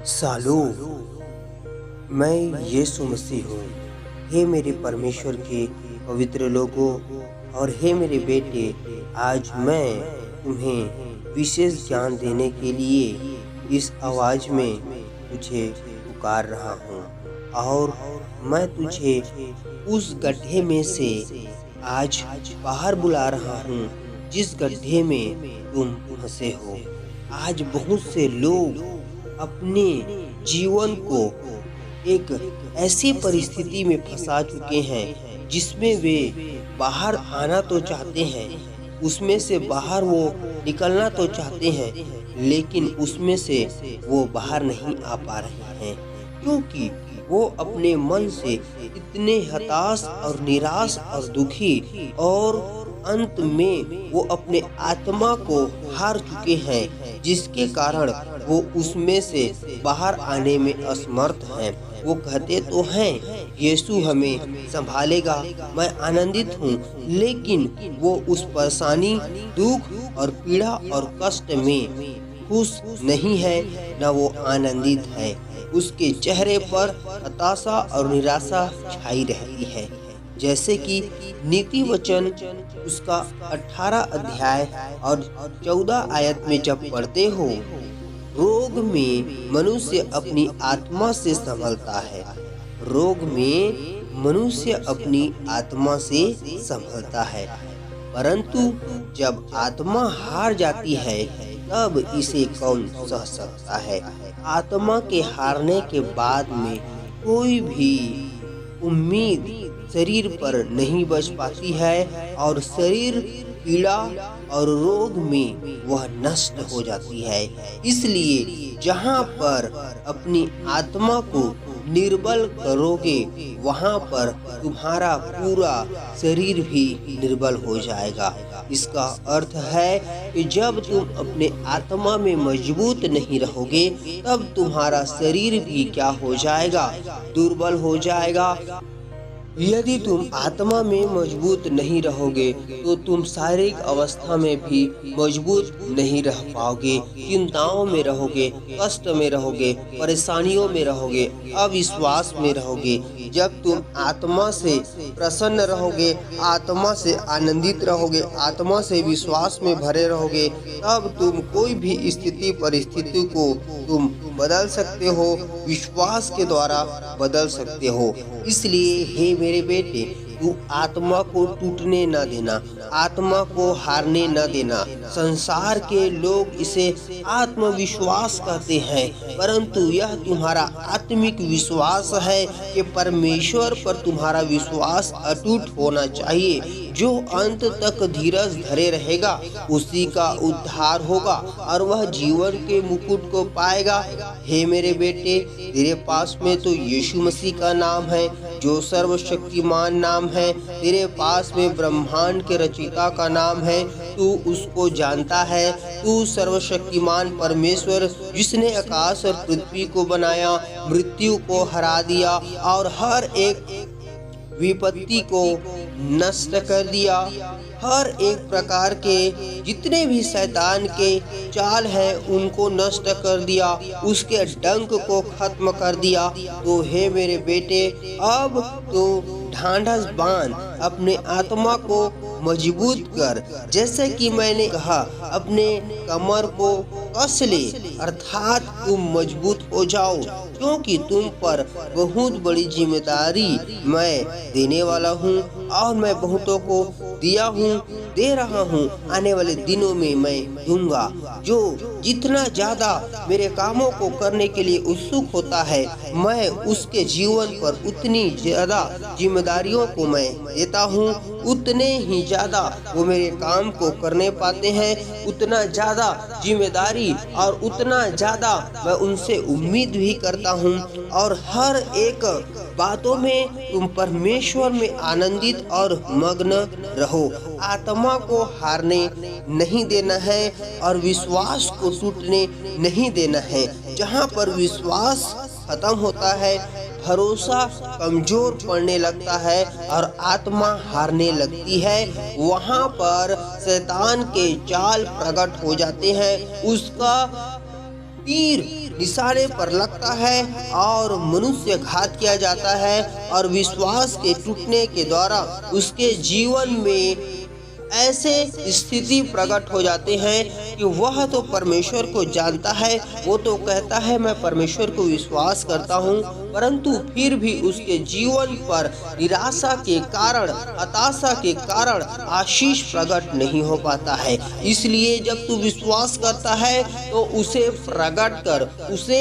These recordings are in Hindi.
सालों मैं यीशु मसीह हूँ। हे मेरे परमेश्वर के पवित्र लोगों और हे मेरे बेटे, आज मैं तुम्हें विशेष ज्ञान देने के लिए इस आवाज़ में तुझे पुकार रहा हूँ और मैं तुझे उस गड्ढे में से आज बाहर बुला रहा हूँ जिस गड्ढे में तुम फंसे हो। आज बहुत से लोग अपने जीवन को एक ऐसी परिस्थिति में फंसा चुके हैं जिसमें वे बाहर आना तो चाहते हैं, उसमें से बाहर वो निकलना तो चाहते हैं, लेकिन उसमें से वो बाहर नहीं आ पा रहे हैं क्योंकि वो अपने मन से इतने हताश और निराश और दुखी और अंत में वो अपने आत्मा को हार चुके हैं, जिसके कारण वो उसमें से बाहर आने में असमर्थ हैं। वो कहते तो हैं यीशु हमें संभालेगा, मैं आनंदित हूँ, लेकिन वो उस परेशानी, दुख और पीड़ा और कष्ट में खुश नहीं है, न वो आनंदित है। उसके चेहरे पर हताशा और निराशा छाई रहती है। जैसे कि नीति वचन उसका 18 अध्याय और 14 आयत में जब पढ़ते हो, रोग में मनुष्य अपनी आत्मा से संभलता है। रोग में मनुष्य अपनी आत्मा से संभलता है, परंतु जब आत्मा हार जाती है तब इसे कौन सह सकता है। आत्मा के हारने के बाद में कोई भी उम्मीद शरीर पर नहीं बच पाती है और शरीर पीड़ा और रोग में वह नष्ट हो जाती है। इसलिए जहाँ पर अपनी आत्मा को निर्बल करोगे, वहाँ पर तुम्हारा पूरा शरीर भी निर्बल हो जाएगा। इसका अर्थ है कि जब तुम अपने आत्मा में मजबूत नहीं रहोगे, तब तुम्हारा शरीर भी क्या हो जाएगा, दुर्बल हो जाएगा। यदि तुम आत्मा में मजबूत नहीं रहोगे तो तुम शारीरिक अवस्था में भी मजबूत नहीं रह पाओगे। चिंताओं में रहोगे, कष्ट में रहोगे, परेशानियों में रहोगे, अविश्वास में रहोगे। जब तुम आत्मा से प्रसन्न रहोगे, आत्मा से आनंदित रहोगे, आत्मा से विश्वास में भरे रहोगे, तब तुम कोई भी स्थिति परिस्थिति को तुम बदल सकते हो, विश्वास के द्वारा बदल सकते हो। इसलिए हे मेरे बेटे, तू आत्मा को टूटने न देना, आत्मा को हारने न देना। संसार के लोग इसे आत्मविश्वास कहते हैं, परंतु यह तुम्हारा आत्मिक विश्वास है कि परमेश्वर पर तुम्हारा विश्वास अटूट होना चाहिए। जो अंत तक धीरज धरे रहेगा उसी का उद्धार होगा और वह जीवन के मुकुट को पाएगा। हे मेरे बेटे, तेरे पास में तो यीशु मसीह का नाम है जो सर्वशक्तिमान नाम है। तेरे पास में ब्रह्मांड के रचयिता का नाम है, तू उसको जानता है। तू सर्वशक्तिमान परमेश्वर जिसने आकाश और पृथ्वी को बनाया, मृत्यु को हरा दिया और हर एक विपत्ति को नष्ट कर दिया, हर एक प्रकार के जितने भी शैतान के चाल है उनको नष्ट कर दिया, उसके डंक को खत्म कर दिया। तो हे मेरे बेटे, अब तो ढांढस बांध, अपने आत्मा को मजबूत कर। जैसे कि मैंने कहा, अपने कमर को कस ले, अर्थात तुम मजबूत हो जाओ, क्योंकि तुम पर बहुत बड़ी जिम्मेदारी मैं देने वाला हूँ और मैं बहुतों को दिया हूँ, दे रहा हूँ। आने वाले दिनों में मैं दूंगा। जो जितना ज्यादा मेरे कामों को करने के लिए उत्सुक होता है, मैं उसके जीवन पर उतनी ज्यादा जिम्मेदारियों को मैं देता हूँ, उतने ही ज्यादा वो मेरे काम को करने पाते हैं, उतना ज्यादा जिम्मेदारी और उतना ज्यादा मैं उनसे उम्मीद भी करता हूँ। और हर एक बातों में तुम परमेश्वर में आनंदित और मग्न रहो। आत्मा को हारने नहीं देना है और विश्वास को टूटने नहीं देना है। जहाँ पर विश्वास खत्म होता है, भरोसा कमजोर पड़ने लगता है और आत्मा हारने लगती है, वहाँ पर शैतान के जाल प्रकट हो जाते हैं। उसका तीर निशाने पर लगता है और मनुष्य घात किया जाता है और विश्वास के टूटने के द्वारा उसके जीवन में ऐसे स्थिति प्रकट हो जाते हैं कि वह तो परमेश्वर को जानता है, वो तो कहता है मैं परमेश्वर को विश्वास करता हूँ, परंतु फिर भी उसके जीवन पर निराशा के कारण, हताशा के कारण आशीष प्रकट नहीं हो पाता है। इसलिए जब तू विश्वास करता है तो उसे प्रकट कर, उसे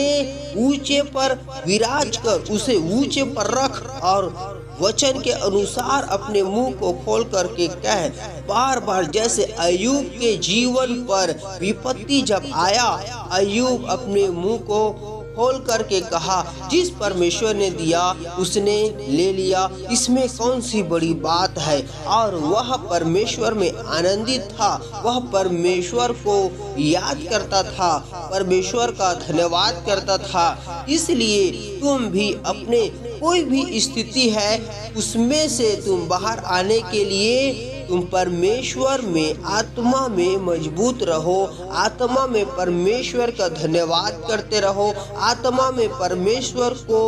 ऊंचे पर विराज कर, उसे ऊंचे पर रख और वचन के अनुसार अपने मुंह को खोल करके कह बार बार, जैसे अय्यूब के जीवन पर विपत्ति जब आया, अय्यूब अपने मुंह को खोल करके कहा जिस परमेश्वर ने दिया उसने ले लिया, इसमें कौन सी बड़ी बात है। और वह परमेश्वर में आनंदित था, वह परमेश्वर को याद करता था, परमेश्वर का धन्यवाद करता था। इसलिए तुम भी अपने कोई भी स्थिति है उसमें से तुम बाहर आने के लिए तुम परमेश्वर में आत्मा में मजबूत रहो, आत्मा में परमेश्वर का धन्यवाद करते रहो, आत्मा में परमेश्वर को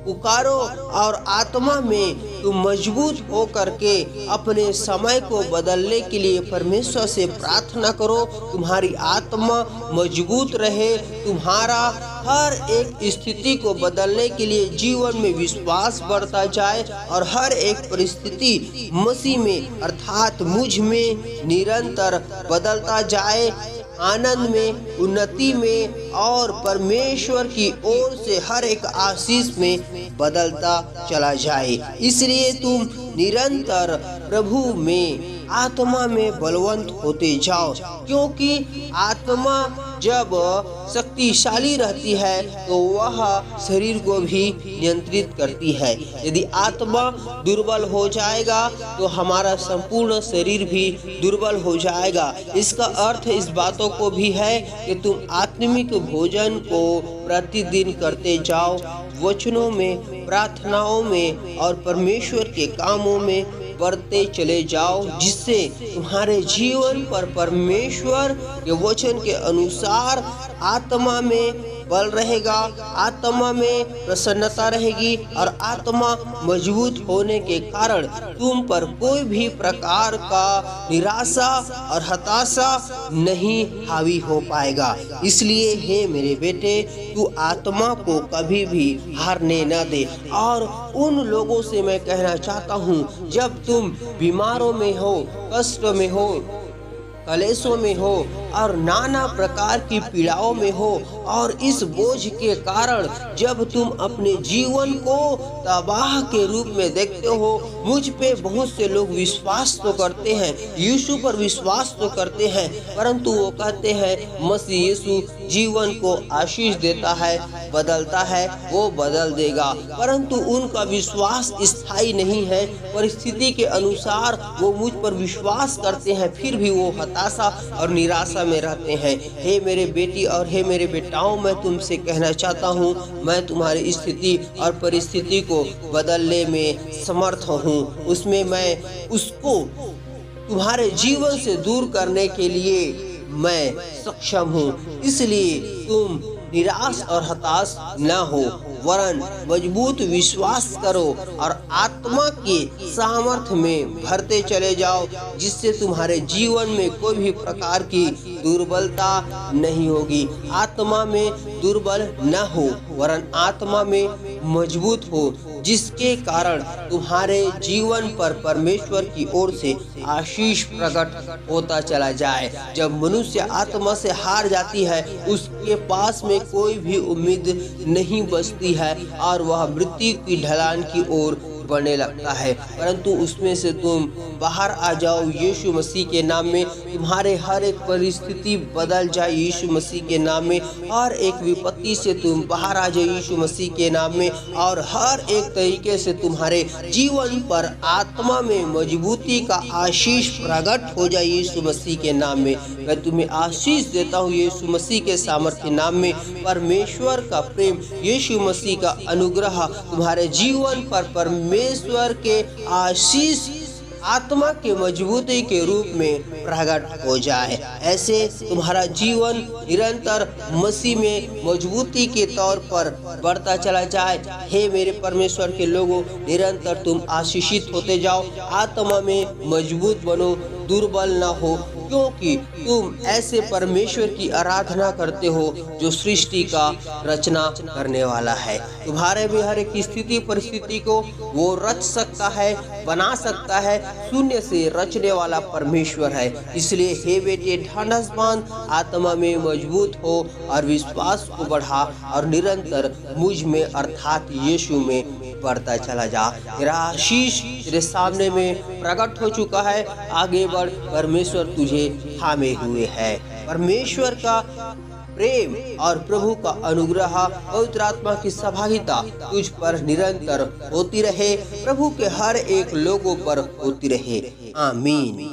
पुकारो और आत्मा में तुम मजबूत हो करके अपने समय को बदलने के लिए परमेश्वर से प्रार्थना करो। तुम्हारी आत्मा मजबूत रहे, तुम्हारा हर एक स्थिति को बदलने के लिए जीवन में विश्वास बढ़ता जाए और हर एक परिस्थिति मसीह में अर्थात मुझ में निरंतर बदलता जाए, आनंद में, उन्नति में और परमेश्वर की ओर से हर एक आशीष में बदलता चला जाए। इसलिए तुम निरंतर प्रभु में आत्मा में बलवंत होते जाओ, क्योंकि आत्मा जब शक्तिशाली रहती है तो वह शरीर को भी नियंत्रित करती है। यदि आत्मा दुर्बल हो जाएगा तो हमारा संपूर्ण शरीर भी दुर्बल हो जाएगा। इसका अर्थ इस बातों को भी है कि तुम आत्मिक भोजन को प्रतिदिन करते जाओ, वचनों में, प्रार्थनाओं में और परमेश्वर के कामों में बढ़ते चले जाओ, जिससे तुम्हारे जीवन पर परमेश्वर के वचन के अनुसार आत्मा में बल रहेगा, आत्मा में प्रसन्नता रहेगी और आत्मा मजबूत होने के कारण तुम पर कोई भी प्रकार का निराशा और हताशा नहीं हावी हो पाएगा। इसलिए हे मेरे बेटे, तू आत्मा को कभी भी हारने न दे। और उन लोगों से मैं कहना चाहता हूँ, जब तुम बीमारों में हो, कष्ट में हो, कलेशों में हो और नाना प्रकार की पीड़ाओं में हो और इस बोझ के कारण जब तुम अपने जीवन को तबाह के रूप में देखते हो, मुझ पे बहुत से लोग विश्वास तो करते हैं, यीशु पर विश्वास तो करते हैं, परंतु वो कहते हैं मसीह यीशु जीवन को आशीष देता है, बदलता है, वो बदल देगा, परंतु उनका विश्वास स्थायी नहीं है। परिस्थिति के अनुसार वो मुझ पर विश्वास करते हैं, फिर भी वो हताशा और निराशा में रहते हैं। हे मेरे बेटी और हे मेरे बेटाओं, मैं तुमसे कहना चाहता हूँ, मैं तुम्हारी स्थिति और परिस्थिति को बदलने में समर्थ हूँ, उसमें मैं उसको तुम्हारे जीवन से दूर करने के लिए मैं सक्षम हूँ। इसलिए तुम निराश और हताश न हो, वरन मजबूत विश्वास करो और आत्मा के सामर्थ्य में भरते चले जाओ, जिससे तुम्हारे जीवन में कोई भी प्रकार की दुर्बलता नहीं होगी। आत्मा में दुर्बल न हो, वरन आत्मा में मजबूत हो, जिसके कारण तुम्हारे जीवन पर परमेश्वर की ओर से आशीष प्रकट होता चला जाए। जब मनुष्य आत्मा से हार जाती है, उसके पास में कोई भी उम्मीद नहीं बचती है और वह मृत्यु की ढलान की ओर बढ़ने लगता है। परंतु उसमें से तुम बाहर आ जाओ यीशु मसीह के नाम में, तुम्हारे हर एक परिस्थिति बदल जाए यीशु मसीह के नाम में, हर एक विपत्ति से तुम बाहर आ जाओ यीशु मसीह के नाम में, और हर एक तरीके से तुम्हारे जीवन पर आत्मा में मजबूती का आशीष प्रकट हो जाए यीशु मसीह के नाम में। मैं तुम्हें आशीष देता हूँ यीशु मसीह के सामर्थ्य नाम में। परमेश्वर का प्रेम, यीशु मसीह का अनुग्रह तुम्हारे जीवन पर, परमेश्वर के आशीष आत्मा के मजबूती के रूप में प्रकट हो जाए। ऐसे तुम्हारा जीवन निरंतर मसीह में मजबूती के तौर पर बढ़ता चला जाए। हे मेरे परमेश्वर के लोगों, निरंतर तुम आशीषित होते जाओ, आत्मा में मजबूत बनो, दुर्बल न हो, क्योंकि तुम ऐसे परमेश्वर की आराधना करते हो जो सृष्टि का रचना करने वाला है। तुम्हारे भी हर एक स्थिति परिस्थिति को वो रच सकता है, बना सकता है। शून्य से रचने वाला परमेश्वर है। इसलिए हे बेटे, ढांढस बांध, आत्मा में मजबूत हो और विश्वास को बढ़ा और निरंतर मुझ में अर्थात यीशु में बढ़ता चला जा। तेरा आशीष तेरे सामने में प्रकट हो चुका है। आगे बढ़, परमेश्वर तुझे थामे हुए है। परमेश्वर का प्रेम और प्रभु का अनुग्रह, पवित्र आत्मा की सहभागिता तुझ पर निरंतर होती रहे, प्रभु के हर एक लोगों पर होती रहे। आमीन।